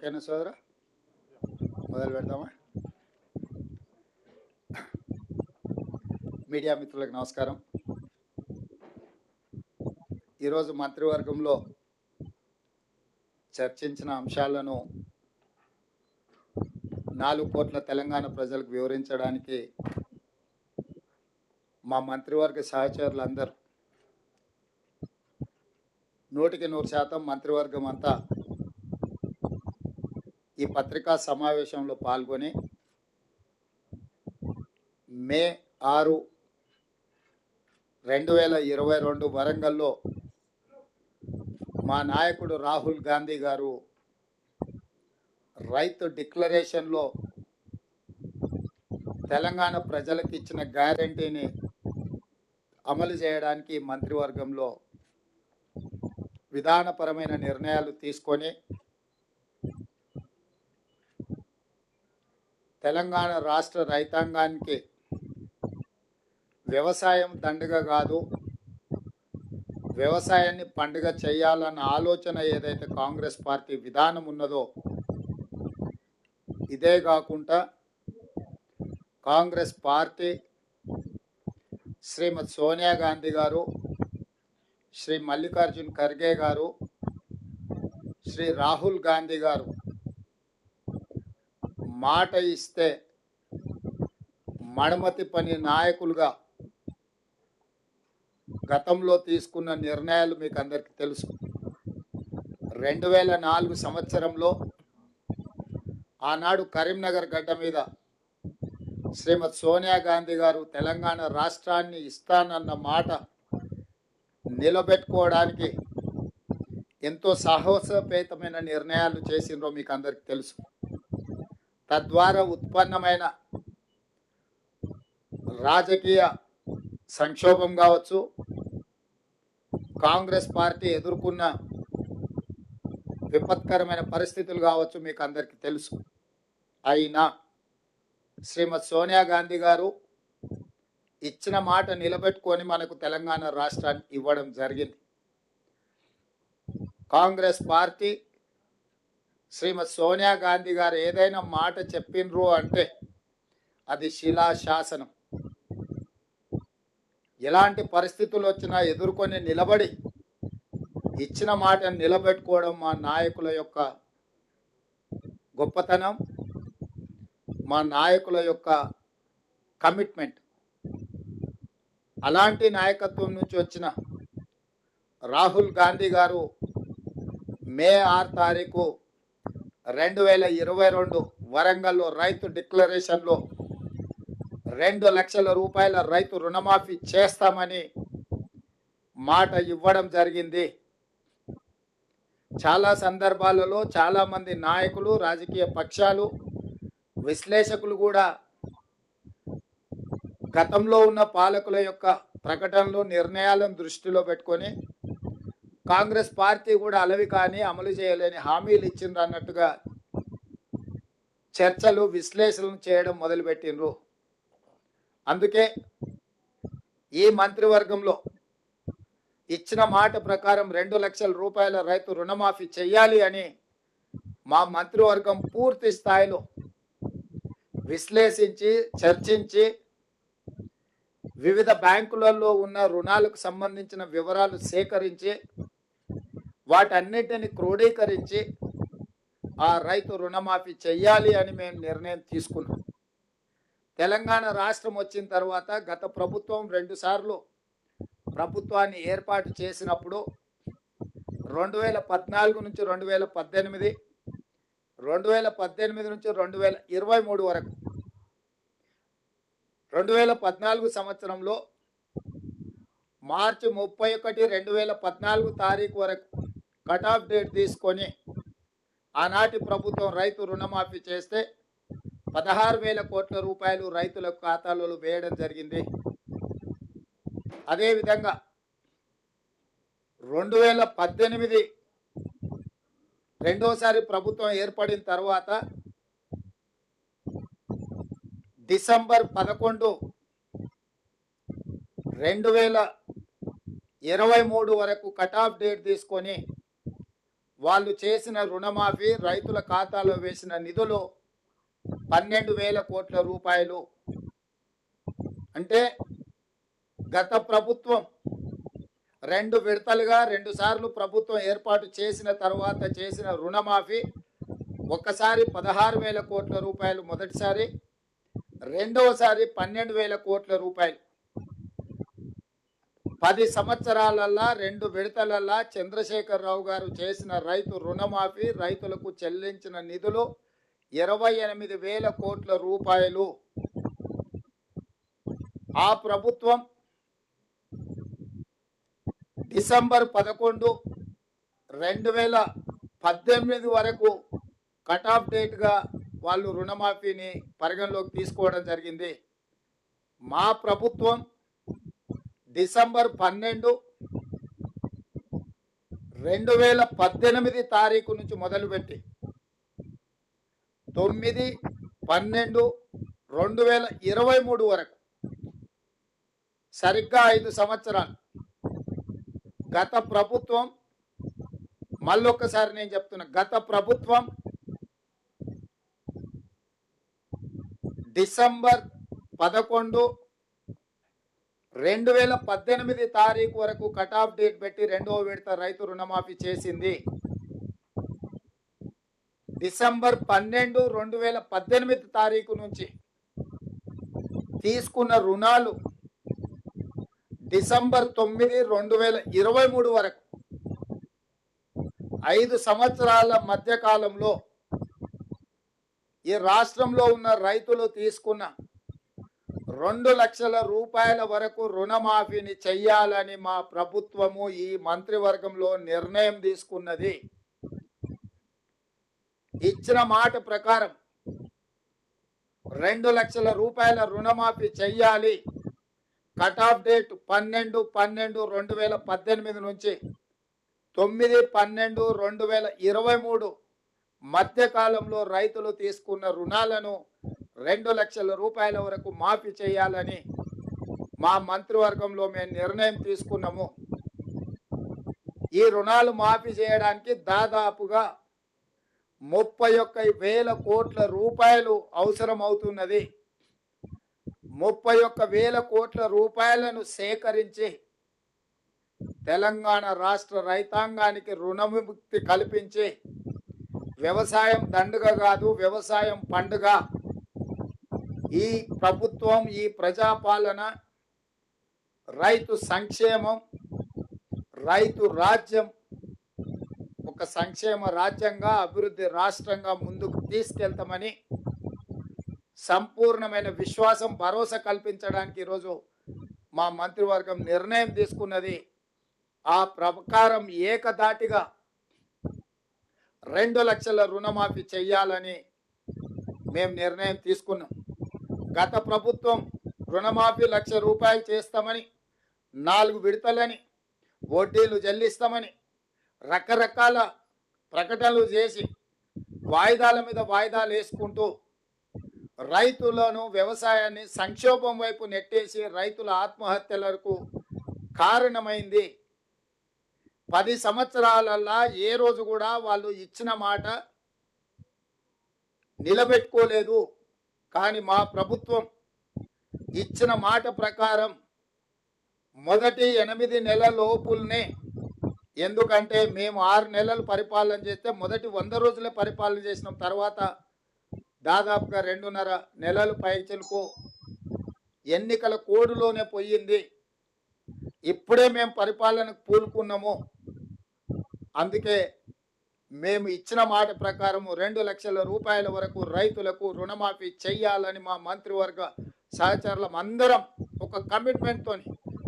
ఓకేనా సోదరా, మొదలు పెడదామా? మీడియా మిత్రులకు నమస్కారం. ఈరోజు మంత్రివర్గంలో చర్చించిన అంశాలను 4 కోట్ల తెలంగాణ ప్రజలకు వివరించడానికి మా మంత్రివర్గ సహచరులందరూ 100% మంత్రివర్గం అంతా ఈ పత్రికా సమావేశంలో పాల్గొని మే 6, 2022 వరంగల్లో మా నాయకుడు రాహుల్ గాంధీ గారు రైతు డిక్లరేషన్లో తెలంగాణ ప్రజలకు ఇచ్చిన గ్యారంటీని అమలు చేయడానికి మంత్రివర్గంలో విధానపరమైన నిర్ణయాలు తీసుకొని తెలంగాణ రాష్ట్ర రైతాంగానికి వ్యవసాయం దండగ కాదు, వ్యవసాయాన్ని పండుగ చేయాలన్న ఆలోచన ఏదైతే కాంగ్రెస్ పార్టీ విధానం ఉన్నదో, ఇదే కాకుండా కాంగ్రెస్ పార్టీ శ్రీమతి సోనియా గాంధీ గారు, శ్రీ మల్లికార్జున్ ఖర్గే గారు, శ్రీ రాహుల్ గాంధీ గారు మాట ఇస్తే మడమతి పని నాయకులుగా గతంలో తీసుకున్న నిర్ణయాలు మీకు అందరికీ తెలుసు. 2004 సంవత్సరంలో ఆనాడు కరీంనగర్ గడ్డ మీద శ్రీమతి సోనియా గాంధీ గారు తెలంగాణ రాష్ట్రాన్ని ఇస్తానన్న మాట నిలబెట్టుకోవడానికి ఎంతో సాహసోపేతమైన నిర్ణయాలు చేసిండ్రో మీకు అందరికీ తెలుసు. తద్వారా ఉత్పన్నమైన రాజకీయ సంక్షోభం కావచ్చు, కాంగ్రెస్ పార్టీ ఎదుర్కొన్న విపత్కరమైన పరిస్థితులు కావచ్చు, మీకు అందరికీ తెలుసు. అయినా శ్రీమతి సోనియా గాంధీ గారు ఇచ్చిన మాట నిలబెట్టుకొని మనకు తెలంగాణ రాష్ట్రాన్ని ఇవ్వడం జరిగింది. కాంగ్రెస్ పార్టీ శ్రీమతి సోనియా గాంధీ గారు ఏదైనా మాట చెప్పిండ్రు అంటే అది శిలాశాసనం. ఎలాంటి పరిస్థితులు వచ్చినా ఎదుర్కొని నిలబడి ఇచ్చిన మాటను నిలబెట్టుకోవడం మా నాయకుల యొక్క గొప్పతనం, మా నాయకుల యొక్క కమిట్మెంట్. అలాంటి నాయకత్వం నుంచి వచ్చిన రాహుల్ గాంధీ గారు మే 6 తారీఖు 2022 వరంగల్లో రైతు డిక్లరేషన్లో 2 లక్షల రూపాయల రైతు రుణమాఫీ చేస్తామని మాట ఇవ్వడం జరిగింది. చాలా సందర్భాలలో చాలామంది నాయకులు, రాజకీయ పక్షాలు, విశ్లేషకులు కూడా గతంలో ఉన్న పాలకుల యొక్క ప్రకటనలు, నిర్ణయాలను దృష్టిలో పెట్టుకొని కాంగ్రెస్ పార్టీ కూడా అలవి కానీ అమలు చేయలేని హామీలు ఇచ్చిండ్రు అన్నట్టుగా చర్చలు, విశ్లేషణలు చేయడం మొదలుపెట్టిండ్రు. అందుకే ఈ మంత్రివర్గంలో ఇచ్చిన మాట ప్రకారం 2 లక్షల రూపాయల రైతు రుణమాఫీ చేయాలి అని మా మంత్రివర్గం పూర్తి స్థాయిలో విశ్లేషించి, చర్చించి, వివిధ బ్యాంకులలో ఉన్న రుణాలకు సంబంధించిన వివరాలు సేకరించి వాటన్నిటిని క్రోడీకరించి ఆ రైతు రుణమాఫీ చెయ్యాలి అని మేము నిర్ణయం తీసుకున్నాం. తెలంగాణ రాష్ట్రం వచ్చిన తర్వాత గత ప్రభుత్వం 2 సార్లు ప్రభుత్వాన్ని ఏర్పాటు చేసినప్పుడు 2014 నుంచి 2018, 2018 నుంచి 2023 వరకు 2014 సంవత్సరంలో మార్చి 31, 2014 తారీఖు వరకు కట్ ఆఫ్ డేట్ తీసుకొని ఆనాటి ప్రభుత్వం రైతు రుణమాఫీ చేస్తే 16,000 కోట్ల రూపాయలు రైతుల ఖాతాలలో వేయడం జరిగింది. అదేవిధంగా 2018 రెండోసారి ప్రభుత్వం ఏర్పడిన తర్వాత డిసెంబర్ 11, 2023 వరకు కట్ ఆఫ్ డేట్ తీసుకొని వాళ్ళు చేసిన రుణమాఫీ, రైతుల ఖాతాలో వేసిన నిధులు 12,000 కోట్ల రూపాయలు. అంటే గత ప్రభుత్వం 2 విడతలుగా 2 సార్లు ప్రభుత్వం ఏర్పాటు చేసిన తర్వాత చేసిన రుణమాఫీ ఒక్కసారి 16,000 కోట్ల రూపాయలు మొదటిసారి, రెండవసారి 12,000 కోట్ల రూపాయలు. 10 సంవత్సరాలల్లా 2 విడతలల్లా చంద్రశేఖరరావు గారు చేసిన రైతు రుణమాఫీ, రైతులకు చెల్లించిన నిధులు 28,000 కోట్ల రూపాయలు. ఆ ప్రభుత్వం డిసెంబర్ 11, 2018 వరకు కట్ ఆఫ్ డేట్గా వాళ్ళు రుణమాఫీని పరిగణలోకి తీసుకోవడం జరిగింది. మా ప్రభుత్వం డిసెంబర్ 12, 2018 తారీఖు నుంచి మొదలుపెట్టి 9, 12, 2023 వరకు సరిగ్గా 5 సంవత్సరాలు. గత ప్రభుత్వం, మళ్ళొక్కసారి నేను చెప్తున్నా, గత ప్రభుత్వం డిసెంబర్ 11, 2018 తారీఖు వరకు కట్ ఆఫ్ డేట్ పెట్టి 2వ విడత రైతు రుణమాఫీ చేసింది. డిసెంబర్ 12, 2018 తారీఖు నుంచి తీసుకున్న రుణాలు డిసెంబర్ 9, 2023 వరకు 5 సంవత్సరాల మధ్య కాలంలో ఈ రాష్ట్రంలో ఉన్న రైతులు తీసుకున్న 2 లక్షల రూపాయల వరకు రుణమాఫీని చెయ్యాలని మా ప్రభుత్వము ఈ మంత్రివర్గంలో నిర్ణయం తీసుకున్నది. ఇచ్చిన మాట ప్రకారం 2 లక్షల రూపాయల రుణమాఫీ చెయ్యాలి. కట్ ఆఫ్ డేట్ 12, 12, 2018 నుంచి 9, 12, 2023 మధ్య కాలంలో రైతులు తీసుకున్న రుణాలను 2 లక్షల రూపాయల వరకు మాఫీ చేయాలని మా మంత్రివర్గంలో మేము నిర్ణయం తీసుకున్నాము. ఈ రుణాలు మాఫీ చేయడానికి దాదాపుగా 31,000 కోట్ల రూపాయలు అవసరం అవుతున్నది. 31,000 కోట్ల రూపాయలను సేకరించి తెలంగాణ రాష్ట్ర రైతాంగానికి రుణవిముక్తి కల్పించి వ్యవసాయం దండుగ కాదు, వ్యవసాయం పండుగ. ఈ ప్రభుత్వం, ఈ ప్రజాపాలన రైతు సంక్షేమం, రైతు రాజ్యం ఒక సంక్షేమ రాజ్యంగా, అభివృద్ధి రాష్ట్రంగా ముందుకు తీసుకెళ్తామని సంపూర్ణమైన విశ్వాసం, భరోసా కల్పించడానికి ఈరోజు మా మంత్రివర్గం నిర్ణయం తీసుకున్నది. ఆ ప్రకారం ఏకధాటిగా 2 లక్షల రుణమాఫీ చెయ్యాలని మేము నిర్ణయం తీసుకున్నాం. గత ప్రభుత్వం రుణమాఫీ 1,00,000 రూపాయలు చేస్తామని, 4 విడతలని, వడ్డీలు చెల్లిస్తామని రకరకాల ప్రకటనలు చేసి వాయిదాల మీద వాయిదాలు వేసుకుంటూ రైతులను, వ్యవసాయాన్ని సంక్షోభం వైపు నెట్టేసి రైతుల ఆత్మహత్యలకు కారణమైంది. 10 సంవత్సరాలల్లా ఏ రోజు కూడా వాళ్ళు ఇచ్చిన మాట నిలబెట్టుకోలేదు. కానీ మా ప్రభుత్వం ఇచ్చిన మాట ప్రకారం మొదటి 8 నెలల లోపుల్నే, ఎందుకంటే మేము 6 నెలలు పరిపాలన చేస్తే మొదటి 100 రోజులే పరిపాలన చేసినాం. తర్వాత దాదాపుగా 2.5 నెలలు పైచలకు ఎన్నికల కోడులోనే పోయింది. ఇప్పుడే మేము పరిపాలనకు పూనుకున్నాము. అందుకే మేము ఇచ్చిన మాట ప్రకారం 2 లక్షల రూపాయల వరకు రైతులకు రుణమాఫీ చెయ్యాలని మా మంత్రివర్గ సహచరులం అందరం ఒక కమిట్మెంట్తోని,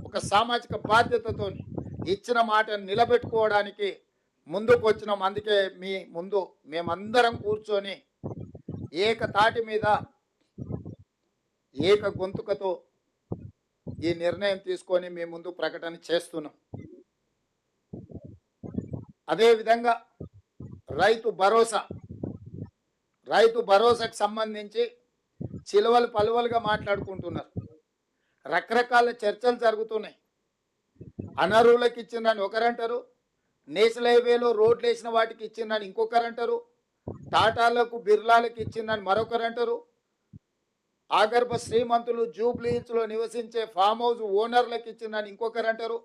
ఒక సామాజిక బాధ్యతతోని ఇచ్చిన మాట నిలబెట్టుకోవడానికి ముందుకు వచ్చినాం. అందుకే మీ ముందు మేమందరం కూర్చొని ఏకతాటి మీద, ఏక గొంతుకతో ఈ నిర్ణయం తీసుకొని మీ ముందు ప్రకటన చేస్తున్నాం. అదేవిధంగా రైతు భరోసాకు సంబంధించి చిలువలు పలువలుగా మాట్లాడుకుంటున్నారు. రకరకాల చర్చలు జరుగుతున్నాయి. అనర్హులకు ఇచ్చిందని ఒకరంటారు, నేషనల్ హైవేలో రోడ్లు వేసిన వాటికి ఇచ్చిందని ఇంకొకరు అంటారు, టాటాలకు బిర్లాలకు ఇచ్చిందని మరొకరు అంటారు, ఆగర్భ శ్రీమంతులు జూబ్లీహిల్స్లో నివసించే ఫామ్ హౌస్ ఓనర్లకు ఇచ్చిందని ఇంకొకరు అంటారు,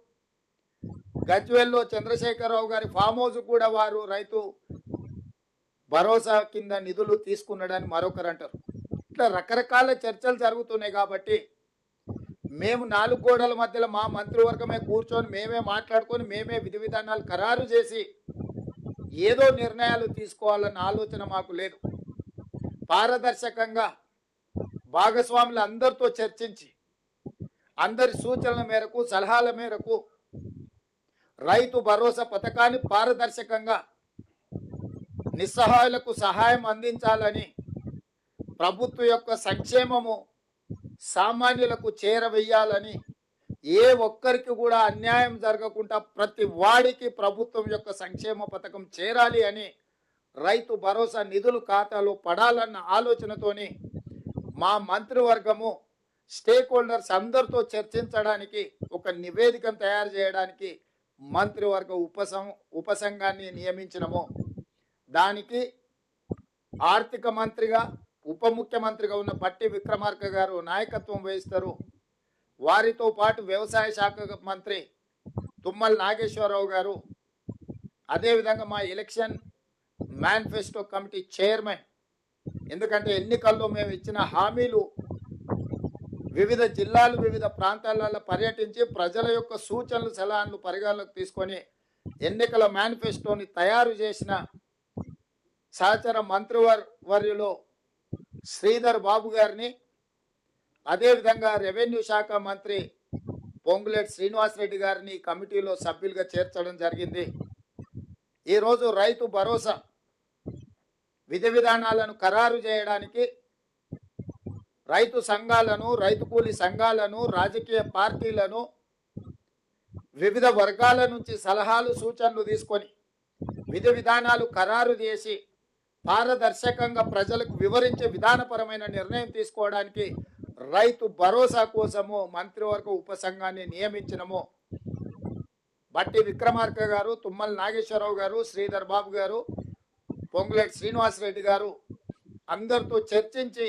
గజ్వేల్లో చంద్రశేఖరరావు గారి ఫామ్ హౌస్ కూడా వారు రైతు భరోసా కింద నిధులు తీసుకున్నాడని మరొకరు అంటారు. ఇట్లా రకరకాల చర్చలు జరుగుతున్నాయి. కాబట్టి మేము 4 గోడల మధ్యలో మా మంత్రివర్గమే కూర్చొని మేమే మాట్లాడుకొని మేమే విధి విధానాలు ఖరారు చేసి ఏదో నిర్ణయాలు తీసుకోవాలన్న ఆలోచన మాకు లేదు. పారదర్శకంగా భాగస్వాములు అందరితో చర్చించి అందరి సూచనల మేరకు సలహాల మేరకు రైతు భరోసా పథకాన్ని పారదర్శకంగా నిస్సహాయులకు సహాయం అందించాలని, ప్రభుత్వం యొక్క సంక్షేమము సామాన్యులకు చేరవేయాలని, ఏ ఒక్కరికి కూడా అన్యాయం జరగకుండా ప్రతి వాడికి ప్రభుత్వం యొక్క సంక్షేమ పథకం చేరాలి అని, రైతు భరోసా నిధులు ఖాతాలో పడాలన్న ఆలోచనతోని మా మంత్రివర్గము స్టేక్ హోల్డర్స్ అందరితో చర్చించడానికి ఒక నివేదికను తయారు చేయడానికి మంత్రివర్గ ఉపసంఘాన్ని నియమించినము. దానికి ఆర్థిక మంత్రిగా ఉప ముఖ్యమంత్రిగా ఉన్న బట్టి విక్రమార్క గారు నాయకత్వం వహిస్తారు. వారితో పాటు వ్యవసాయ శాఖ మంత్రి తుమ్మల నాగేశ్వరరావు గారు, అదేవిధంగా మా ఎలక్షన్ మేనిఫెస్టో కమిటీ చైర్మన్, ఎందుకంటే ఎన్నికల్లో మేము ఇచ్చిన హామీలు వివిధ జిల్లాలు వివిధ ప్రాంతాలలో పర్యటించి ప్రజల యొక్క సూచనలు సలహాలు పరిగణలోకి తీసుకొని ఎన్నికల మేనిఫెస్టోని తయారు చేసిన సహచర మంత్రివర్యులో శ్రీధర్ బాబు గారిని, అదేవిధంగా రెవెన్యూ శాఖ మంత్రి పొంగులేటి శ్రీనివాసరెడ్డి గారిని కమిటీలో సభ్యులుగా చేర్చడం జరిగింది. ఈరోజు రైతు భరోసా విధి విధానాలను ఖరారు చేయడానికి రైతు సంఘాలను, రైతు కూలీ సంఘాలను, రాజకీయ పార్టీలను, వివిధ వర్గాల నుంచి సలహాలు సూచనలు తీసుకొని విధి విధానాలు ఖరారు చేసి పారదర్శకంగా ప్రజలకు వివరించే విధానపరమైన నిర్ణయం తీసుకోవడానికి రైతు భరోసా కోసము మంత్రివర్గ ఉపసంఘాన్ని నియమించినము. బట్టి విక్రమార్క గారు, తుమ్మల నాగేశ్వరరావు గారు, శ్రీధర్ బాబు గారు, పొంగులేటి శ్రీనివాసరెడ్డి గారు అందరితో చర్చించి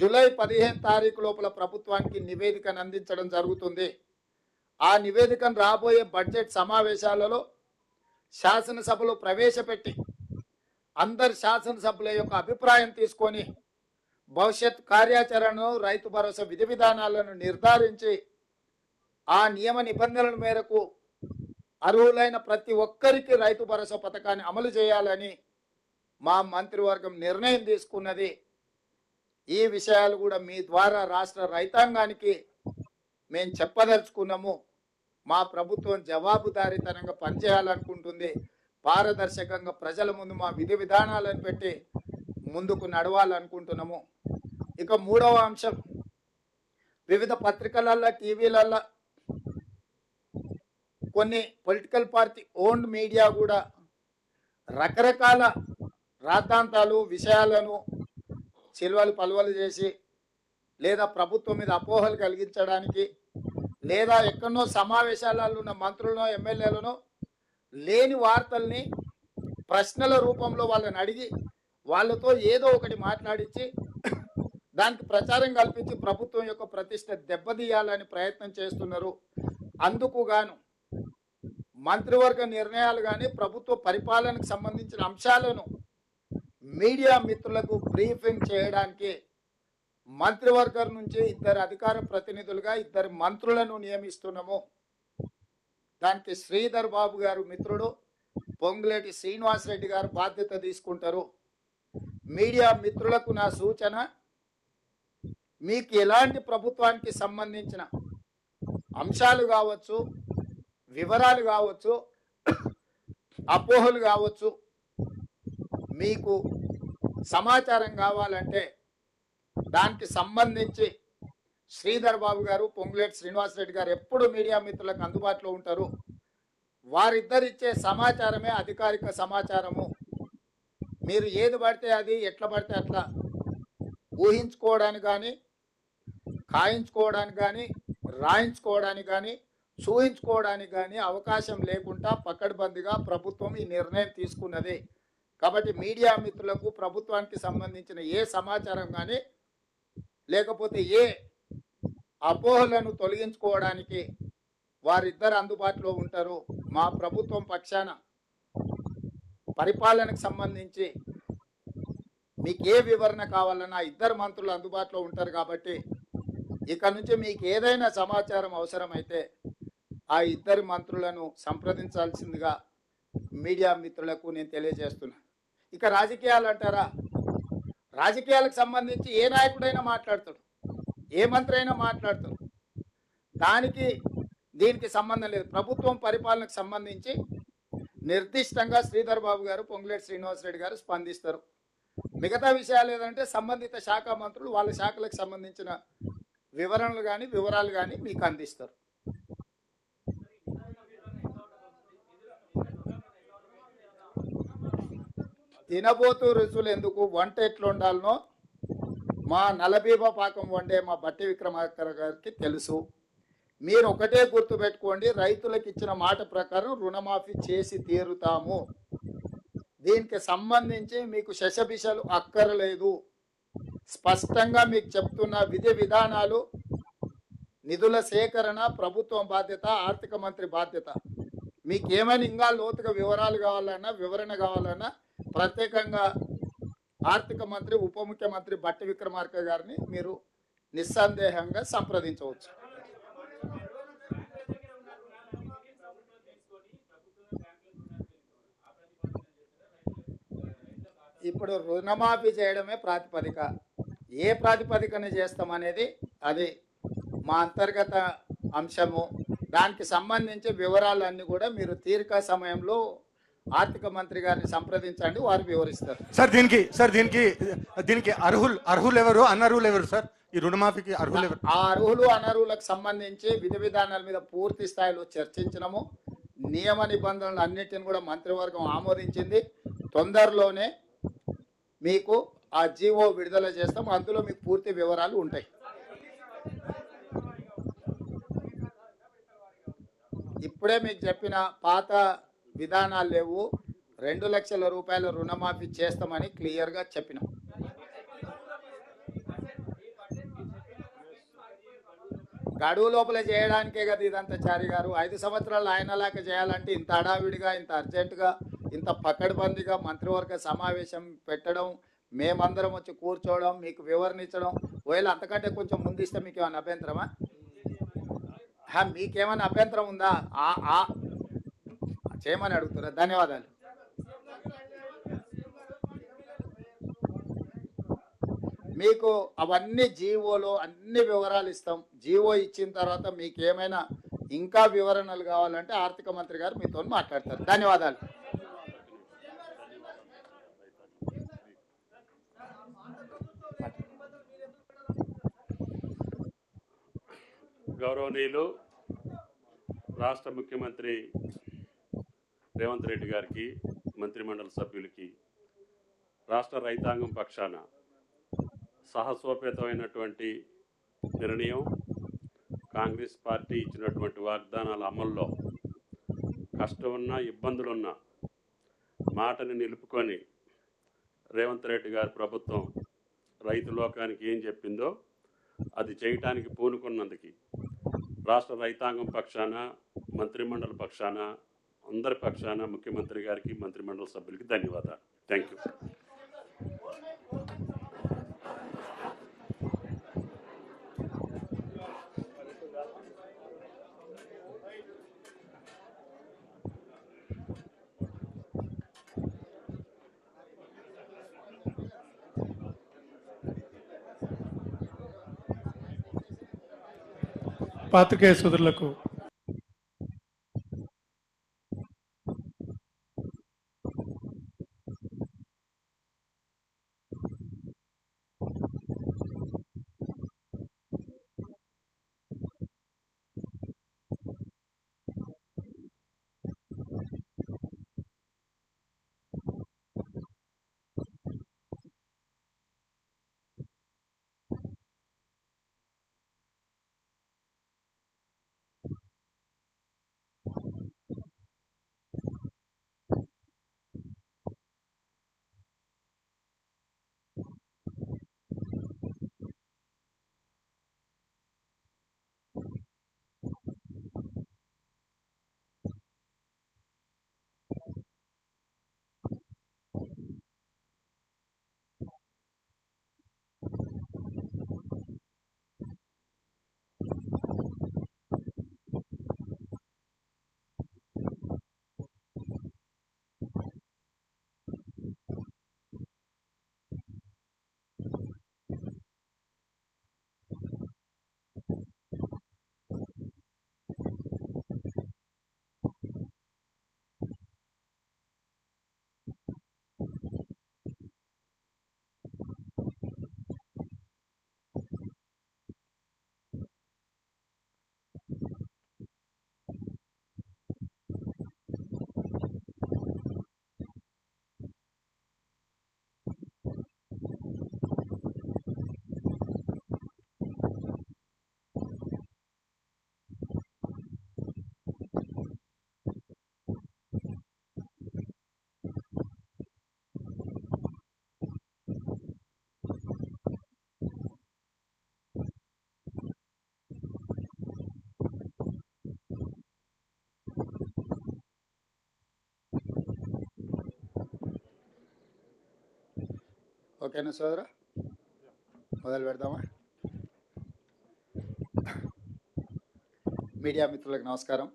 జూలై 15 తారీఖు లోపల ప్రభుత్వానికి నివేదికను అందించడం జరుగుతుంది. ఆ నివేదికను రాబోయే బడ్జెట్ సమావేశాలలో శాసనసభలో ప్రవేశపెట్టి అందరి శాసనసభ్యుల యొక్క అభిప్రాయం తీసుకొని భవిష్యత్ కార్యాచరణను, రైతు భరోసా విధి విధానాలను నిర్ధారించి ఆ నియమ నిబంధనల మేరకు అర్హులైన ప్రతి ఒక్కరికి రైతు భరోసా పథకాన్ని అమలు చేయాలని మా మంత్రివర్గం నిర్ణయం తీసుకున్నది. ఈ విషయాలు కూడా మీ ద్వారా రాష్ట్ర రైతాంగానికి మేము చెప్పదలుచుకున్నాము. మా ప్రభుత్వం జవాబుదారీతనంగా పనిచేయాలనుకుంటుంది. పారదర్శకంగా ప్రజల ముందు మా విధి విధానాలను పెట్టి ముందుకు నడవాలనుకుంటున్నాము. ఇక మూడవ అంశం, వివిధ పత్రికలల్లో, టీవీలల్లో కొన్ని పొలిటికల్ పార్టీ ఓన్డ్ మీడియా కూడా రకరకాల రాద్ధాంతాలు, విషయాలను చిల్వలు పలువలు చేసి లేదా ప్రభుత్వం మీద అపోహలు కలిగించడానికి లేదా ఎక్కడనో సమావేశాలలో ఉన్న మంత్రులను, ఎమ్మెల్యేలను లేని వార్తల్ని ప్రశ్నల రూపంలో వాళ్ళని అడిగి వాళ్ళతో ఏదో ఒకటి మాట్లాడించి దానికి ప్రచారం కల్పించి ప్రభుత్వం యొక్క ప్రతిష్ట దెబ్బతీయాలని ప్రయత్నం చేస్తున్నారు. అందుకు గాను మంత్రివర్గ నిర్ణయాలు కానీ ప్రభుత్వ పరిపాలనకు సంబంధించిన అంశాలను మీడియా మిత్రులకు బ్రీఫింగ్ చేయడానికి మంత్రివర్గం నుంచి 2 అధికార ప్రతినిధులుగా 2 మంత్రులను నియమిస్తున్నాము. దానికి శ్రీధర్ బాబు గారు మిత్రుడు, పొంగులేటి శ్రీనివాసరెడ్డి గారు బాధ్యత తీసుకుంటారు. మీడియా మిత్రులకు నా సూచన, మీకు ఎలాంటి ప్రభుత్వానికి సంబంధించిన అంశాలు కావచ్చు, వివరాలు కావచ్చు, అపోహలు కావచ్చు, మీకు సమాచారం కావాలంటే దానికి సంబంధించి శ్రీధర్ బాబు గారు, పొంగులేటి శ్రీనివాసరెడ్డి గారు ఎప్పుడు మీడియా మిత్రులకు అందుబాటులో ఉంటారు. వారిద్దరిచ్చే సమాచారమే అధికారిక సమాచారము. మీరు ఏది పడితే అది, ఎట్లా పడితే అట్లా ఊహించుకోవడానికి కానీ, ఖాయించుకోవడానికి కానీ, రాయించుకోవడానికి కానీ, చూయించుకోవడానికి కానీ అవకాశం లేకుండా పకడ్బందీగా ప్రభుత్వం ఈ నిర్ణయం తీసుకున్నది. కాబట్టి మీడియా మిత్రులకు ప్రభుత్వానికి సంబంధించిన ఏ సమాచారం కానీ లేకపోతే ఏ అపోహలను తొలగించుకోవడానికి వారిద్దరు అందుబాటులో ఉంటారు. మా ప్రభుత్వం పక్షాన పరిపాలనకు సంబంధించి మీకు ఏ వివరణ కావాలన్నా ఇద్దరు మంత్రులు అందుబాటులో ఉంటారు. కాబట్టి ఇక నుంచి మీకు ఏదైనా సమాచారం అవసరమైతే ఆ ఇద్దరు మంత్రులను సంప్రదించాల్సిందిగా మీడియా మిత్రులకు నేను తెలియజేస్తున్నా. ఇక రాజకీయాలు అంటారా, రాజకీయాలకు సంబంధించి ఏ నాయకుడైనా మాట్లాడతాడు, ఏ మంత్రి అయినా మాట్లాడతాడు. దానికి దీనికి సంబంధం లేదు. ప్రభుత్వం పరిపాలనకు సంబంధించి నిర్దిష్టంగా శ్రీధర్ బాబు గారు, పొంగులేటి శ్రీనివాసరెడ్డి గారు స్పందిస్తారు. మిగతా విషయాలు ఏదంటే సంబంధిత శాఖ మంత్రులు వాళ్ళ శాఖలకు సంబంధించిన వివరణలు కానీ వివరాలు కానీ మీకు అందిస్తారు. తినబోతూ రుచులు ఎందుకు, వంట ఎట్లా ఉండాలనో మా నలబీబ పాకం వండే మా బట్టి విక్రమార్క గారికి తెలుసు. మీరు ఒకటే గుర్తుపెట్టుకోండి, రైతులకు ఇచ్చిన మాట ప్రకారం రుణమాఫీ చేసి తీరుతాము. దీనికి సంబంధించి మీకు శశబిషలు అక్కర్లేదు. స్పష్టంగా మీకు చెప్తున్న విధి విధానాలు, నిధుల సేకరణ ప్రభుత్వం బాధ్యత, ఆర్థిక మంత్రి బాధ్యత. మీకు ఏమైనా ఇంకా లోతుగా వివరాలు కావాలన్నా వివరణ కావాలన్నా ప్రత్యేకంగా ఆర్థిక మంత్రి ఉప ముఖ్యమంత్రి బట్టి విక్రమార్క గారిని మీరు నిస్సందేహంగా సంప్రదించవచ్చు. ఇప్పుడు రుణమాఫీ చేయడమే ప్రాతిపదిక. ఏ ప్రాతిపదికన చేస్తామనేది అది మా అంతర్గత అంశము. దానికి సంబంధించి వివరాలన్నీ కూడా మీరు తీరిక సమయంలో ఆర్థిక మంత్రి గారిని సంప్రదించండి, వారు వివరిస్తారు. దీనికి అర్హులు ఎవరు, అనర్హులు ఎవరు సార్? ఈ రుణమాఫీకి అర్హులు ఎవరు? ఆ అర్హులు అనర్హులకు సంబంధించి విధి విధానాల మీద పూర్తి స్థాయిలో చర్చించినము. నియమ నిబంధనలు అన్నిటిని కూడా మంత్రివర్గం ఆమోదించింది. తొందరలోనే మీకు ఆ జీవో విడుదల చేస్తాం. అందులో మీకు పూర్తి వివరాలు ఉంటాయి. ఇప్పుడే మీకు చెప్పిన పాత విధానాలు లేవు. 2 లక్షల రూపాయల రుణమాఫీ చేస్తామని క్లియర్గా చెప్పినాం. గడువు లోపల చేయడానికే కదా ఇదంతా చారి గారు. 5 సంవత్సరాలు ఆయనలాగా చేయాలంటే ఇంత హడావిడిగా, ఇంత అర్జెంటుగా, ఇంత పకడ్బందీగా మంత్రివర్గ సమావేశం పెట్టడం, మేమందరం వచ్చి కూర్చోవడం, మీకు వివరణించడం, ఒకవేళ అంతకంటే కొంచెం ముందిస్తే మీకు ఏమైనా అభ్యంతరమా? మీకేమైనా అభ్యంతరం ఉందా? చేయమని అడుగుతారా? ధన్యవాదాలు. మీకు అవన్నీ జీవోలో అన్ని వివరాలు ఇస్తాం. జీవో ఇచ్చిన తర్వాత మీకు ఏమైనా ఇంకా వివరణలు కావాలంటే ఆర్థిక మంత్రి గారు మీతో మాట్లాడతారు. ధన్యవాదాలు. గౌరవనీయులు రాష్ట్ర ముఖ్యమంత్రి రేవంత్ రెడ్డి గారికి, మంత్రిమండలి సభ్యులకి, రాష్ట్ర రైతాంగం పక్షాన సాహసోపేతమైనటువంటి నిర్ణయం, కాంగ్రెస్ పార్టీ ఇచ్చినటువంటి వాగ్దానాల అమల్లో కష్టమున్నా ఇబ్బందులున్నా మాటని నిలుపుకొని రేవంత్ రెడ్డి గారి ప్రభుత్వం రైతు లోకానికి ఏం చెప్పిందో అది చేయటానికి పూనుకున్నందుకు రాష్ట్ర రైతాంగం పక్షాన, మంత్రిమండలి పక్షాన, అందరి పక్షాన ముఖ్యమంత్రి గారికి, మంత్రిమండలి సభ్యులకి ధన్యవాదాలు. Thank you. పాత్రికేయ సోదరులకు ఓకేనా సోదరా, మొదలు పెడదామా? మీడియా మిత్రులకు నమస్కారం.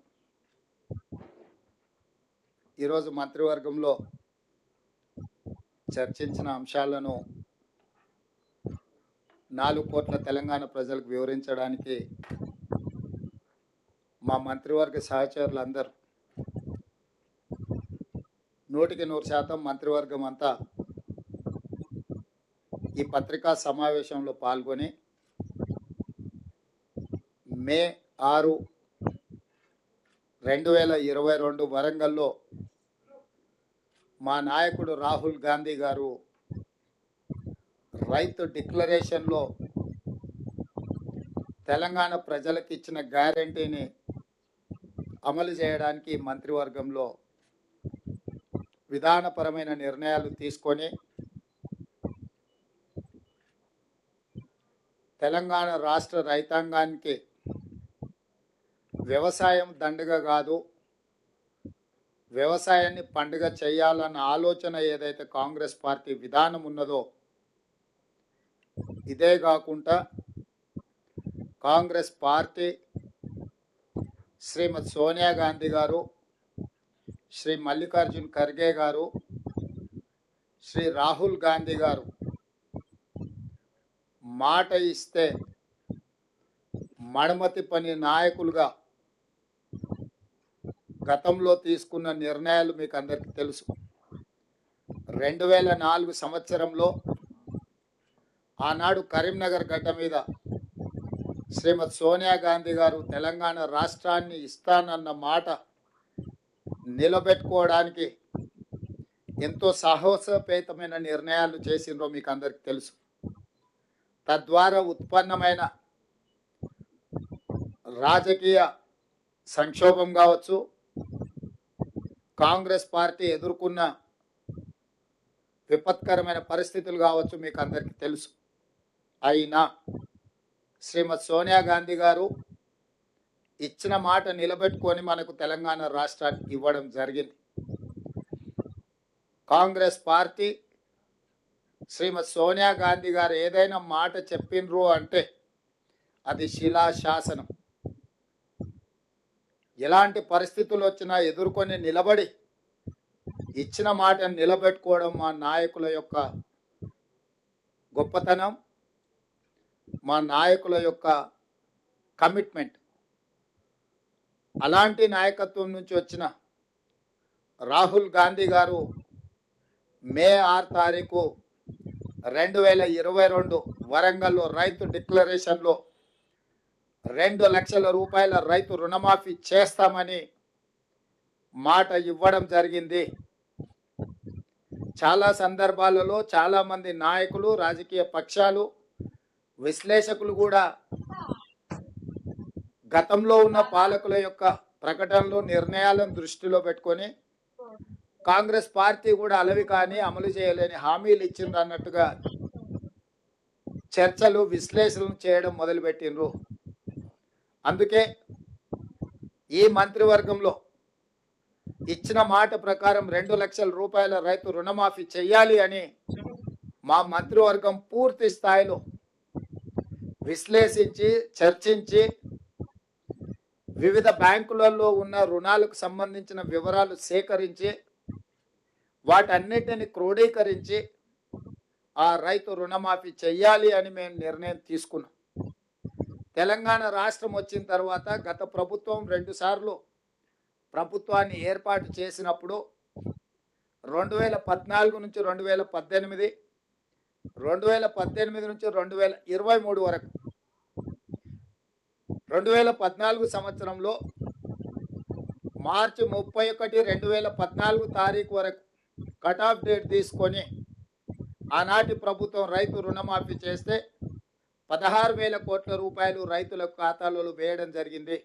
ఈరోజు మంత్రివర్గంలో చర్చించిన అంశాలను 4 కోట్ల తెలంగాణ ప్రజలకు వివరించడానికి మా మంత్రివర్గ సహచరులందరూ 100% మంత్రివర్గం అంతా ఈ పత్రికా సమావేశంలో పాల్గొని మే 6, 2022 వరంగల్లో మా నాయకుడు రాహుల్ గాంధీ గారు రైతు డిక్లరేషన్లో తెలంగాణ ప్రజలకు ఇచ్చిన గ్యారంటీని అమలు చేయడానికి మంత్రివర్గంలో విధానపరమైన నిర్ణయాలు తీసుకొని తెలంగాణ రాష్ట్ర రైతాంగానికి వ్యవసాయం దండగ కాదు, వ్యవసాయాన్ని పండుగ చేయాలన్న ఆలోచన ఏదైతే కాంగ్రెస్ పార్టీ విధానం ఉన్నదో, ఇదే కాకుండా కాంగ్రెస్ పార్టీ శ్రీమతి సోనియా గాంధీ గారు, శ్రీ మల్లికార్జున్ ఖర్గే గారు, శ్రీ రాహుల్ గాంధీ గారు మాట ఇస్తే మడమతి పని నాయకులుగా గతంలో తీసుకున్న నిర్ణయాలు మీకు అందరికీ తెలుసు. 2004 సంవత్సరంలో ఆనాడు కరీంనగర్ గడ్డ మీద శ్రీమతి సోనియా గాంధీ గారు తెలంగాణ రాష్ట్రాన్ని ఇస్తానన్న మాట నిలబెట్టుకోవడానికి ఎంతో సాహసోపేతమైన నిర్ణయాలు చేసిండ్రో మీకు అందరికీ తెలుసు. తద్వారా ఉత్పన్నమైన రాజకీయ సంక్షోభం కావచ్చు, కాంగ్రెస్ పార్టీ ఎదుర్కొన్న విపత్కరమైన పరిస్థితులు కావచ్చు, మీకు అందరికీ తెలుసు. అయినా శ్రీమతి సోనియా గాంధీ గారు ఇచ్చిన మాట నిలబెట్టుకొని మనకు తెలంగాణ రాష్ట్రాన్ని ఇవ్వడం జరిగింది. కాంగ్రెస్ పార్టీ శ్రీమతి సోనియా గాంధీ గారు ఏదైనా మాట చెప్పిండ్రు అంటే అది శిలాశాసనం. ఎలాంటి పరిస్థితులు వచ్చినా ఎదుర్కొని నిలబడి ఇచ్చిన మాటను నిలబెట్టుకోవడం మా నాయకుల యొక్క గొప్పతనం, మా నాయకుల యొక్క కమిట్మెంట్. అలాంటి నాయకత్వం నుంచి వచ్చిన రాహుల్ గాంధీ గారు మే 6 తారీఖు 2022 వరంగల్లో రైతు డిక్లరేషన్లో 2 లక్షల రూపాయల రైతు రుణమాఫీ చేస్తామని మాట ఇవ్వడం జరిగింది. చాలా సందర్భాలలో చాలామంది నాయకులు, రాజకీయ పక్షాలు, విశ్లేషకులు కూడా గతంలో ఉన్న పాలకుల యొక్క ప్రకటనలు, నిర్ణయాలను దృష్టిలో పెట్టుకొని కాంగ్రెస్ పార్టీ కూడా అలవి కానీ అమలు చేయలేని హామీలు ఇచ్చింది అన్నట్టుగా చర్చలు, విశ్లేషణలు చేయడం మొదలుపెట్టిండ్రు. అందుకే ఈ మంత్రివర్గంలో ఇచ్చిన మాట ప్రకారం 2 లక్షల రూపాయల రైతు రుణమాఫీ చేయాలి అని మా మంత్రివర్గం పూర్తి స్థాయిలో విశ్లేషించి, చర్చించి, వివిధ బ్యాంకులలో ఉన్న రుణాలకు సంబంధించిన వివరాలు సేకరించి వాటన్నిటిని క్రోడీకరించి ఆ రైతు రుణమాఫీ చెయ్యాలి అని మేము నిర్ణయం తీసుకున్నాం. తెలంగాణ రాష్ట్రం వచ్చిన తర్వాత గత ప్రభుత్వం 2 సార్లు ప్రభుత్వాన్ని ఏర్పాటు చేసినప్పుడు 2014 నుంచి 2018, 2018 నుంచి 2023 వరకు 2014 సంవత్సరంలో మార్చి 31, 2014 తారీఖు వరకు కట్ ఆఫ్ డేట్ తీసుకొని ఆనాటి ప్రభుత్వం రైతు రుణమాఫీ చేస్తే 16,000 కోట్ల రూపాయలు రైతుల ఖాతాలలో వేయడం జరిగింది.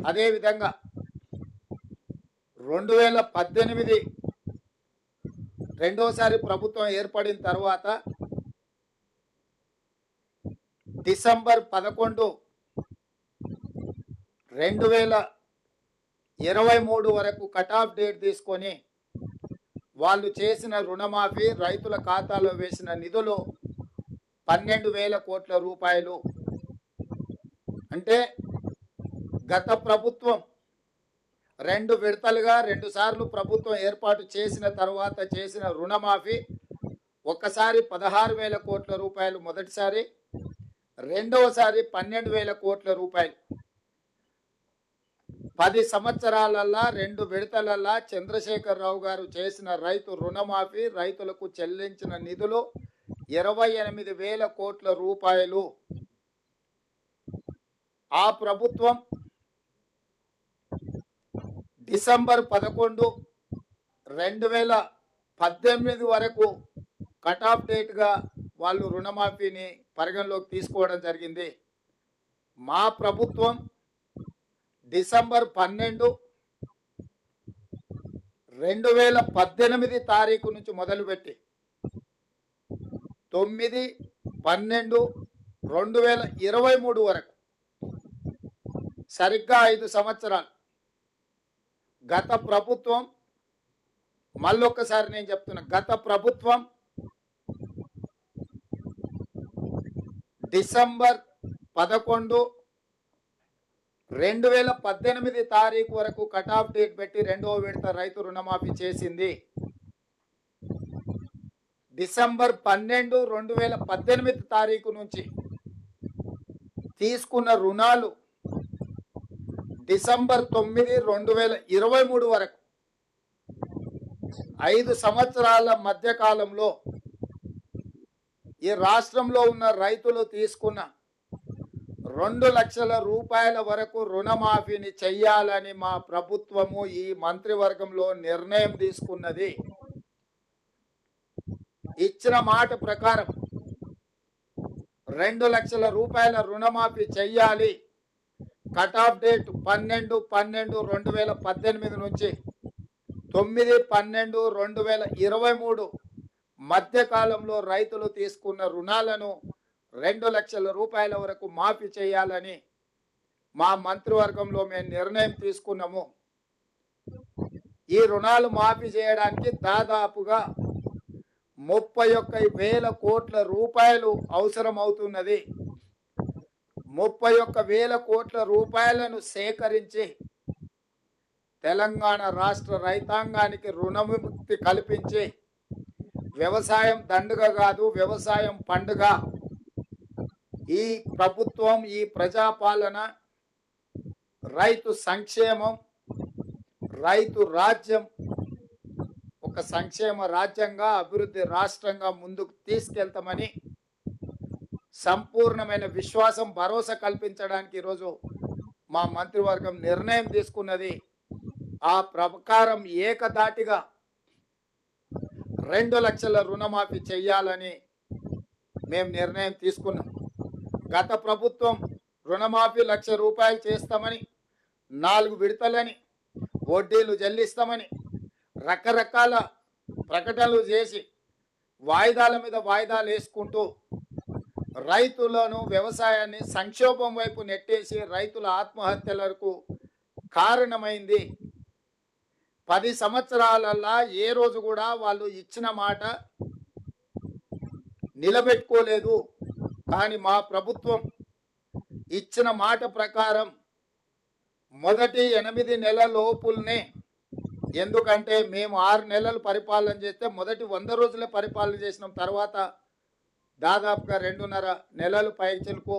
అదేవిధంగా 2018 రెండోసారి ప్రభుత్వం ఏర్పడిన తర్వాత డిసెంబర్ 11, 2023 వరకు కట్ ఆఫ్ డేట్ తీసుకొని వాళ్ళు చేసిన రుణమాఫీ, రైతుల ఖాతాలో వేసిన నిధులు 12,000 కోట్ల రూపాయలు. అంటే గత ప్రభుత్వం 2 విడతలుగా 2 సార్లు ప్రభుత్వం ఏర్పాటు చేసిన తర్వాత చేసిన రుణమాఫీ ఒక్కసారి 16,000 కోట్ల రూపాయలు మొదటిసారి, రెండవసారి 12,000 కోట్ల రూపాయలు. 10 సంవత్సరాలల్లా 2 విడతలల్లా చంద్రశేఖరరావు గారు చేసిన రైతు రుణమాఫీ, రైతులకు చెల్లించిన నిధులు 28,000 కోట్ల రూపాయలు. ఆ ప్రభుత్వం డిసెంబర్ 11, 2018 వరకు కట్ ఆఫ్ డేట్గా వాళ్ళు రుణమాఫీని పరిగణలోకి తీసుకోవడం జరిగింది. మా ప్రభుత్వం డిసెంబర్ 12, 2018 తారీఖు నుంచి మొదలుపెట్టి 9, 12, 2023 వరకు సరిగ్గా 5 సంవత్సరాలు గత ప్రభుత్వం, మళ్ళొక్కసారి నేను చెప్తున్నా, గత ప్రభుత్వం డిసెంబర్ 11, 2018 తారీఖు వరకు కట్ ఆఫ్ డేట్ పెట్టి 2వ విడత రైతు రుణమాఫీ చేసింది. డిసెంబర్ 12, 2018 తారీఖు నుంచి తీసుకున్న రుణాలు డిసెంబర్ 9, 2023 వరకు 5 సంవత్సరాల మధ్య కాలంలో ఈ రాష్ట్రంలో ఉన్న రైతులు తీసుకున్న 2 లక్షల రూపాయల వరకు రుణమాఫీని చెయ్యాలని మా ప్రభుత్వము ఈ మంత్రివర్గంలో నిర్ణయం తీసుకున్నది. ఇచ్చిన మాట ప్రకారం 2 లక్షల రూపాయల రుణమాఫీ చెయ్యాలి. కట్ ఆఫ్ డేట్ 12, 12, 2018 నుంచి 9, 12, 2023 మధ్య కాలంలో రైతులు తీసుకున్న రుణాలను 2 లక్షల రూపాయల వరకు మాఫీ చేయాలని మా మంత్రివర్గంలో మేము నిర్ణయం తీసుకున్నాము. ఈ రుణాలు మాఫీ చేయడానికి దాదాపుగా 31,000 కోట్ల రూపాయలు అవసరం అవుతున్నది. 31,000 కోట్ల రూపాయలను సేకరించి తెలంగాణ రాష్ట్ర రైతాంగానికి రుణముక్తి కల్పించి వ్యవసాయం దండుగ కాదు, వ్యవసాయం పండుగ. ఈ ప్రభుత్వం, ఈ ప్రజాపాలన రైతు సంక్షేమం, రైతు రాజ్యం ఒక సంక్షేమ రాజ్యంగా, అభివృద్ధి రాష్ట్రంగా ముందుకు తీసుకెళ్తామని సంపూర్ణమైన విశ్వాసం, భరోసా కల్పించడానికి ఈరోజు మా మంత్రివర్గం నిర్ణయం తీసుకున్నది. ఆ ప్రకారం ఏకధాటిగా 2 లక్షల రుణమాఫీ చెయ్యాలని మేము నిర్ణయం తీసుకున్నాం. గత ప్రభుత్వం రుణమాఫీ 1,00,000 రూపాయలు చేస్తామని, 4 విడతలని, వడ్డీలు చెల్లిస్తామని రకరకాల ప్రకటనలు చేసి వాయిదాల మీద వాయిదాలు వేసుకుంటూ రైతులను, వ్యవసాయాన్ని సంక్షోభం వైపు నెట్టేసి రైతుల ఆత్మహత్యలకు కారణమైంది. 10 సంవత్సరాలల్లా ఏ రోజు కూడా వాళ్ళు ఇచ్చిన మాట నిలబెట్టుకోలేదు. కానీ మా ప్రభుత్వం ఇచ్చిన మాట ప్రకారం మొదటి 8 నెలల లోపుల్నే, ఎందుకంటే మేము 6 నెలలు పరిపాలన చేస్తే మొదటి 100 రోజులే పరిపాలన చేసినాం. తర్వాత దాదాపుగా 2.5 నెలలు పైచలకు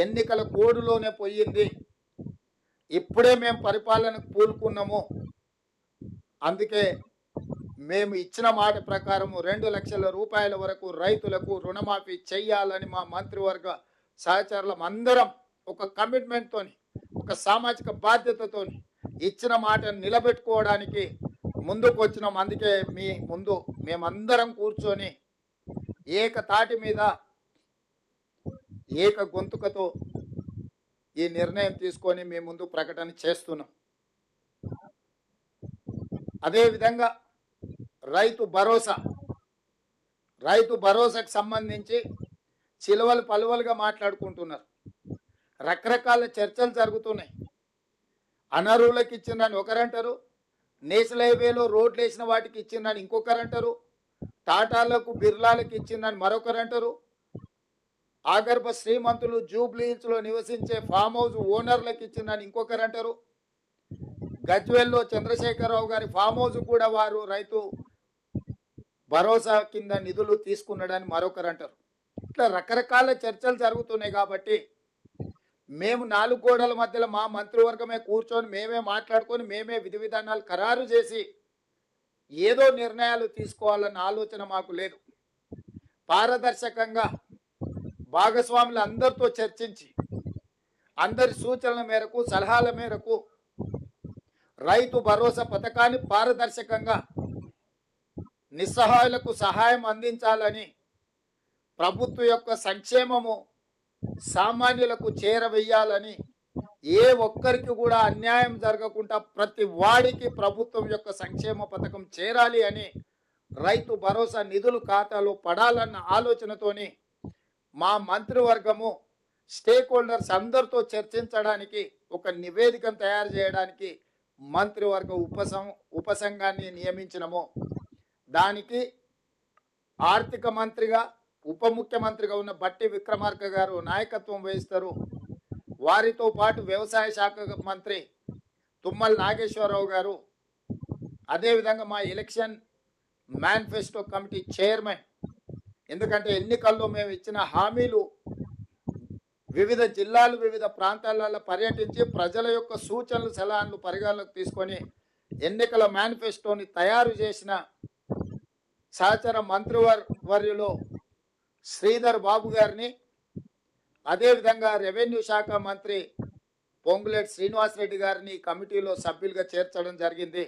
ఎన్నికల కోడులోనే పోయింది. ఇప్పుడే మేము పరిపాలనకు పూనుకున్నాము. అందుకే మేము ఇచ్చిన మాట ప్రకారం 2 లక్షల రూపాయల వరకు రైతులకు రుణమాఫీ చెయ్యాలని మా మంత్రివర్గ సహచరులం అందరం ఒక కమిట్మెంట్తోని, ఒక సామాజిక బాధ్యతతోని ఇచ్చిన మాటను నిలబెట్టుకోవడానికి ముందుకు వచ్చినాం. అందుకే మీ ముందు మేమందరం కూర్చొని ఏకతాటి మీద, ఏక గొంతుకతో ఈ నిర్ణయం తీసుకొని మీ ముందు ప్రకటన చేస్తున్నాం. అదేవిధంగా రైతు భరోసాకు సంబంధించి చిలువలు పలువలుగా మాట్లాడుకుంటున్నారు. రకరకాల చర్చలు జరుగుతున్నాయి. అనర్హులకు ఇచ్చిందని ఒకరంటారు, నేషనల్ హైవేలో రోడ్లు వేసిన వాటికి ఇచ్చిందని ఇంకొకరు అంటారు, టాటాలకు బిర్లాలకు ఇచ్చిందని మరొకరు అంటారు, ఆగర్భ శ్రీమంతులు జూబ్లీహిల్స్లో నివసించే ఫామ్ హౌస్ ఓనర్లకు ఇచ్చిందని ఇంకొకరు అంటారు, గజ్వేల్లో చంద్రశేఖరరావు గారి ఫామ్ హౌస్ కూడా వారు రైతు భరోసా కింద నిధులు తీసుకున్నాడని మరొకరు అంటారు. ఇట్లా రకరకాల చర్చలు జరుగుతున్నాయి. కాబట్టి మేము 4 గోడల మధ్యలో మా మంత్రివర్గమే కూర్చొని మేమే మాట్లాడుకొని మేమే విధి విధానాలు ఖరారు చేసి ఏదో నిర్ణయాలు తీసుకోవాలన్న ఆలోచన మాకు లేదు. పారదర్శకంగా భాగస్వాములు అందరితో చర్చించి అందరి సూచనల మేరకు సలహాల మేరకు రైతు భరోసా పథకాన్ని పారదర్శకంగా నిస్సహాయులకు సహాయం అందించాలని, ప్రభుత్వం యొక్క సంక్షేమము సామాన్యులకు చేరవేయాలని, ఏ ఒక్కరికి కూడా అన్యాయం జరగకుండా ప్రతి వాడికి ప్రభుత్వం యొక్క సంక్షేమ పథకం చేరాలి అని, రైతు భరోసా నిధులు ఖాతాలో పడాలన్న ఆలోచనతోని మా మంత్రివర్గము స్టేక్ హోల్డర్స్ అందరితో చర్చించడానికి ఒక నివేదికను తయారు చేయడానికి మంత్రివర్గ ఉపసంఘాన్ని నియమించినము. దానికి ఆర్థిక మంత్రిగా ఉప ముఖ్యమంత్రిగా ఉన్న బట్టి విక్రమార్క గారు నాయకత్వం వహిస్తారు. వారితో పాటు వ్యవసాయ శాఖ మంత్రి తుమ్మల నాగేశ్వరరావు గారు, అదేవిధంగా మా ఎలక్షన్ మేనిఫెస్టో కమిటీ చైర్మన్, ఎందుకంటే ఎన్నికల్లో మేము ఇచ్చిన హామీలు వివిధ జిల్లాలు వివిధ ప్రాంతాలలో పర్యటించి ప్రజల యొక్క సూచనలు సలహాలు పరిగణలోకి తీసుకొని ఎన్నికల మేనిఫెస్టోని తయారు చేసిన సహచర మంత్రివర్యులో శ్రీధర్ బాబు గారిని, అదేవిధంగా రెవెన్యూ శాఖ మంత్రి పొంగులేటి శ్రీనివాసరెడ్డి గారిని కమిటీలో సభ్యులుగా చేర్చడం జరిగింది.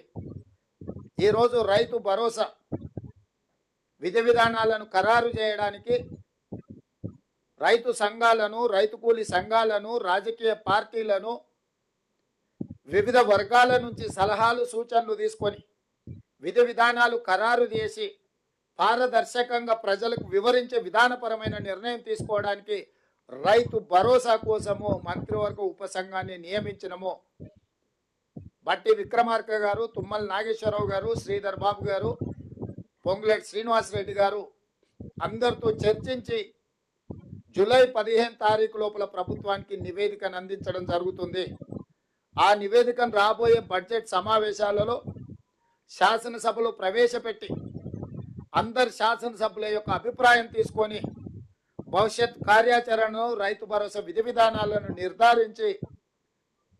ఈరోజు రైతు భరోసా విధి విధానాలను ఖరారు చేయడానికి రైతు సంఘాలను, రైతు కూలీ సంఘాలను, రాజకీయ పార్టీలను, వివిధ వర్గాల నుంచి సలహాలు సూచనలు తీసుకొని విధి విధానాలు ఖరారు చేసి పారదర్శకంగా ప్రజలకు వివరించే విధానపరమైన నిర్ణయం తీసుకోవడానికి రైతు భరోసా కోసము మంత్రివర్గ ఉపసంఘాన్ని నియమించినము. బట్టి విక్రమార్క గారు, తుమ్మల నాగేశ్వరరావు గారు, శ్రీధర్ బాబు గారు, పొంగులేటి శ్రీనివాసరెడ్డి గారు అందరితో చర్చించి జూలై 15 తారీఖు లోపల ప్రభుత్వానికి నివేదికను అందించడం జరుగుతుంది. ఆ నివేదికను రాబోయే బడ్జెట్ సమావేశాలలో శాసనసభలో ప్రవేశపెట్టి అందరి శాసనసభ్యుల యొక్క అభిప్రాయం తీసుకొని భవిష్యత్ కార్యాచరణను, రైతు భరోసా విధి విధానాలను నిర్ధారించి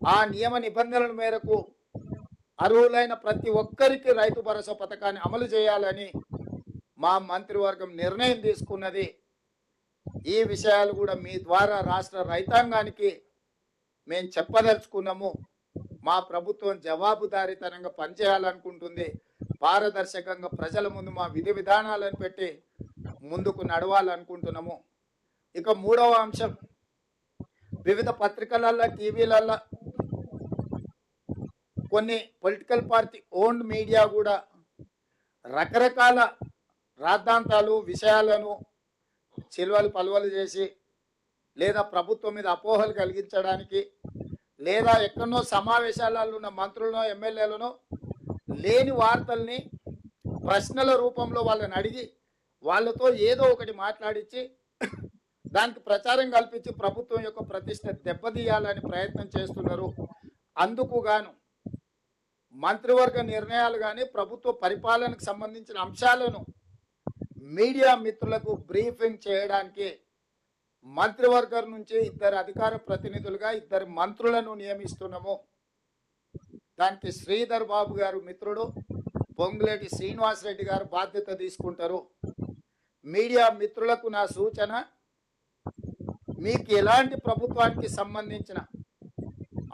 ఆ నియమ నిబంధనల మేరకు అర్హులైన ప్రతి ఒక్కరికి రైతు భరోసా పథకాన్ని అమలు చేయాలని మా మంత్రివర్గం నిర్ణయం తీసుకున్నది. ఈ విషయాలు కూడా మీ ద్వారా రాష్ట్ర రైతాంగానికి మేము చెప్పదలుచుకున్నాము. మా ప్రభుత్వం జవాబుదారీతనంగా పనిచేయాలనుకుంటుంది. పారదర్శకంగా ప్రజల ముందు మా విధి విధానాలను పెట్టి ముందుకు నడవాలనుకుంటున్నాము. ఇక 3వ అంశం, వివిధ పత్రికలలో, టీవీలలో కొన్ని పొలిటికల్ పార్టీ ఓన్డ్ మీడియా కూడా రకరకాల రాద్ధాంతాలు, విషయాలను చిల్వలు పలువలు చేసి లేదా ప్రభుత్వం మీద అపోహలు కలిగించడానికి లేదా ఎక్కడో సమావేశాలలో ఉన్న మంత్రులను, ఎమ్మెల్యేలను లేని వార్తల్ని ప్రశ్నల రూపంలో వాళ్ళని అడిగి వాళ్ళతో ఏదో ఒకటి మాట్లాడించి దానికి ప్రచారం కల్పించి ప్రభుత్వం యొక్క ప్రతిష్ట దెబ్బతీయాలని ప్రయత్నం చేస్తున్నారు. అందుకు గాను మంత్రివర్గ నిర్ణయాలు కానీ ప్రభుత్వ పరిపాలనకు సంబంధించిన అంశాలను మీడియా మిత్రులకు బ్రీఫింగ్ చేయడానికి మంత్రివర్గం నుంచి 2 అధికార ప్రతినిధులుగా 2 మంత్రులను నియమిస్తున్నాము. దానికి శ్రీధర్ బాబు గారు మిత్రుడు, పొంగులేటి శ్రీనివాసరెడ్డి గారు బాధ్యత తీసుకుంటారు. మీడియా మిత్రులకు నా సూచన, మీకు ఎలాంటి ప్రభుత్వానికి సంబంధించిన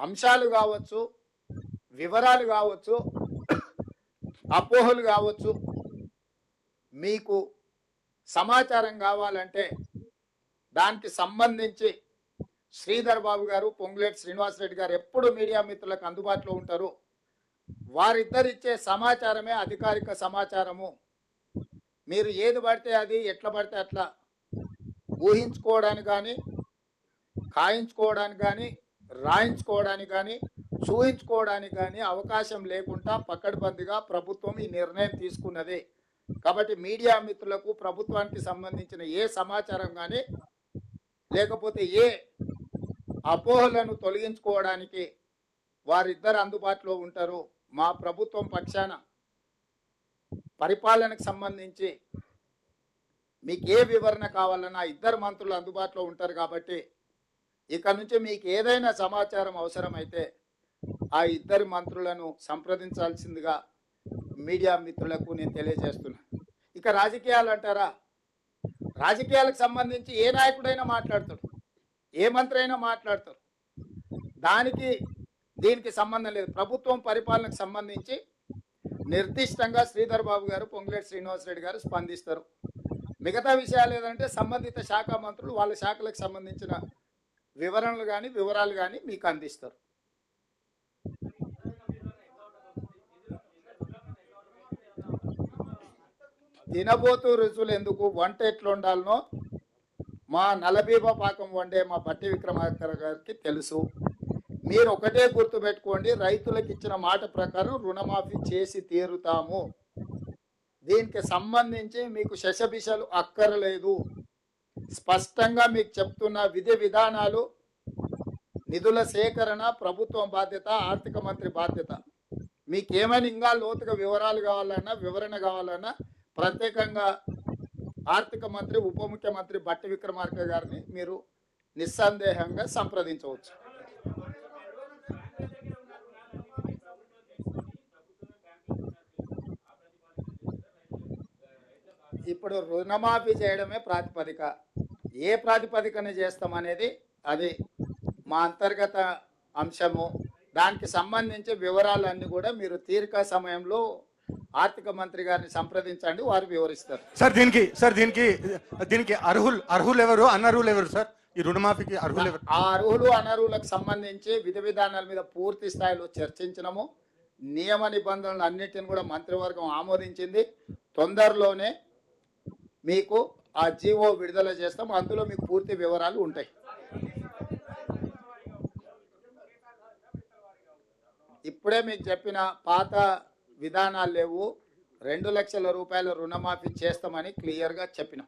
అంశాలు కావచ్చు, వివరాలు కావచ్చు, అపోహలు కావచ్చు, మీకు సమాచారం కావాలంటే దానికి సంబంధించి శ్రీధర్ బాబు గారు, పొంగులేటి శ్రీనివాసరెడ్డి గారు ఎప్పుడు మీడియా మిత్రులకు అందుబాటులో ఉంటారు. వారిద్దరిచ్చే సమాచారమే అధికారిక సమాచారము. మీరు ఏది పడితే అది, ఎట్లా పడితే అట్లా ఊహించుకోవడానికి కానీ, ఖాయించుకోవడానికి కానీ, రాయించుకోవడానికి కానీ చూయించుకోవడానికి కానీ అవకాశం లేకుండా పకడ్బందీగా ప్రభుత్వం ఈ నిర్ణయం తీసుకున్నది. కాబట్టి మీడియా మిత్రులకు ప్రభుత్వానికి సంబంధించిన ఏ సమాచారం కానీ లేకపోతే ఏ అపోహలను తొలగించుకోవడానికి వారిద్దరు అందుబాటులో ఉంటారు. మా ప్రభుత్వం పక్షాన పరిపాలనకు సంబంధించి మీకు ఏ వివరణ కావాలన్నా ఇద్దరు మంత్రులు అందుబాటులో ఉంటారు. కాబట్టి ఇక నుంచి మీకు ఏదైనా సమాచారం అవసరమైతే ఆ ఇద్దరు మంత్రులను సంప్రదించాల్సిందిగా మీడియా మిత్రులకు నేను తెలియజేస్తున్నా. ఇక రాజకీయాలు అంటారా, రాజకీయాలకు సంబంధించి ఏ నాయకుడైనా మాట్లాడతాడు, ఏ మంత్రి అయినా మాట్లాడతారు. దీనికి సంబంధం లేదు. ప్రభుత్వం పరిపాలనకు సంబంధించి నిర్దిష్టంగా శ్రీధర్ బాబు గారు, పొంగులేటి శ్రీనివాసరెడ్డి గారు స్పందిస్తారు. మిగతా విషయాలు ఏదంటే సంబంధిత శాఖ మంత్రులు వాళ్ళ శాఖలకు సంబంధించిన వివరాలు కానీ మీకు అందిస్తారు. తినబోతూ రుచులు ఎందుకు, వంట ఎట్లా ఉండాలనో మా నలబీబ పాకం వండే మా బట్టి విక్రమార్క గారికి తెలుసు. మీరు ఒకటే గుర్తుపెట్టుకోండి, రైతులకు ఇచ్చిన మాట ప్రకారం రుణమాఫీ చేసి తీరుతాము. దీనికి సంబంధించి మీకు శశబిషలు అక్కరలేదు. స్పష్టంగా మీకు చెప్తున్న విధి విధానాలు, నిధుల సేకరణ ప్రభుత్వం బాధ్యత, ఆర్థిక మంత్రి బాధ్యత. మీకేమైనా ఇంకా లోతుగా వివరాలు కావాలన్నా, వివరణ కావాలన్నా ప్రత్యేకంగా ఆర్థిక మంత్రి, ఉప ముఖ్యమంత్రి బట్టి విక్రమార్క గారిని మీరు నిస్సందేహంగా సంప్రదించవచ్చు. ఇప్పుడు రుణమాఫీ చేయడమే ప్రాతిపదిక. ఏ ప్రాతిపదికన చేస్తామనేది అది మా అంతర్గత అంశము. దానికి సంబంధించి వివరాలన్నీ కూడా మీరు తీరిక సమయంలో ఆర్థిక మంత్రి గారిని సంప్రదించండి, వారు వివరిస్తారు. దీనికి అర్హులు ఎవరు, అనర్హులు ఎవరు సార్? ఈ రుణమాఫీకి అర్హులు ఎవరు? ఆ అర్హులు అనర్హులకు సంబంధించి విధి విధానాల మీద పూర్తి స్థాయిలో చర్చించినము. నియమ నిబంధనలు అన్నిటిని కూడా మంత్రివర్గం ఆమోదించింది. తొందరలోనే మీకు ఆ జీవో విడుదల చేస్తాం. అందులో మీకు పూర్తి వివరాలు ఉంటాయి. ఇప్పుడే మీకు చెప్పిన పాత విధానాలు లేవు. 2 లక్షల రూపాయల రుణమాఫీ చేస్తామని క్లియర్గా చెప్పినాం.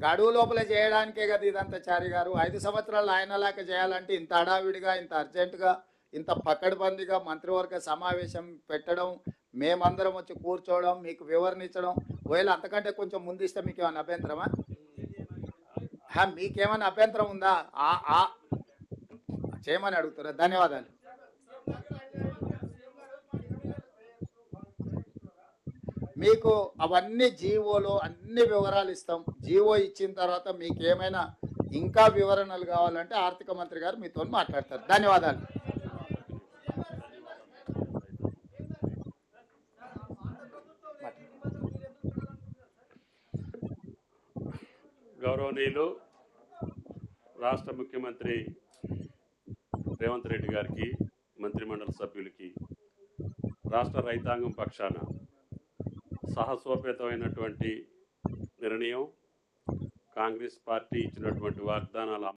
గడువు లోపల చేయడానికే కదా ఇదంతా చారి గారు. 5 సంవత్సరాలు ఆయనలాగా చేయాలంటే ఇంత హడావిడిగా, ఇంత అర్జెంటుగా, ఇంత పకడ్బందీగా మంత్రివర్గ సమావేశం పెట్టడం, మేమందరం వచ్చి కూర్చోవడం, మీకు వివరణ ఇచ్చడం, ఒకవేళ అంతకంటే కొంచెం ముందు ఇస్తే మీకు ఏమైనా అభ్యంతరమా? మీకేమైనా అభ్యంతరం ఉందా? చేయమని అడుగుతారా? ధన్యవాదాలు. మీకు అవన్నీ జీవోలో అన్ని వివరాలు ఇస్తాం. జీవో ఇచ్చిన తర్వాత మీకు ఏమైనా ఇంకా వివరణలు కావాలంటే ఆర్థిక మంత్రి గారు మీతో మాట్లాడతారు. ధన్యవాదాలు. గౌరవనీయులు రాష్ట్ర ముఖ్యమంత్రి రేవంత్ రెడ్డి గారికి, మంత్రిమండలి సభ్యులకి, రాష్ట్ర రైతాంగం పక్షాన సాహసోపేతమైనటువంటి నిర్ణయం, కాంగ్రెస్ పార్టీ ఇచ్చినటువంటి వాగ్దానాల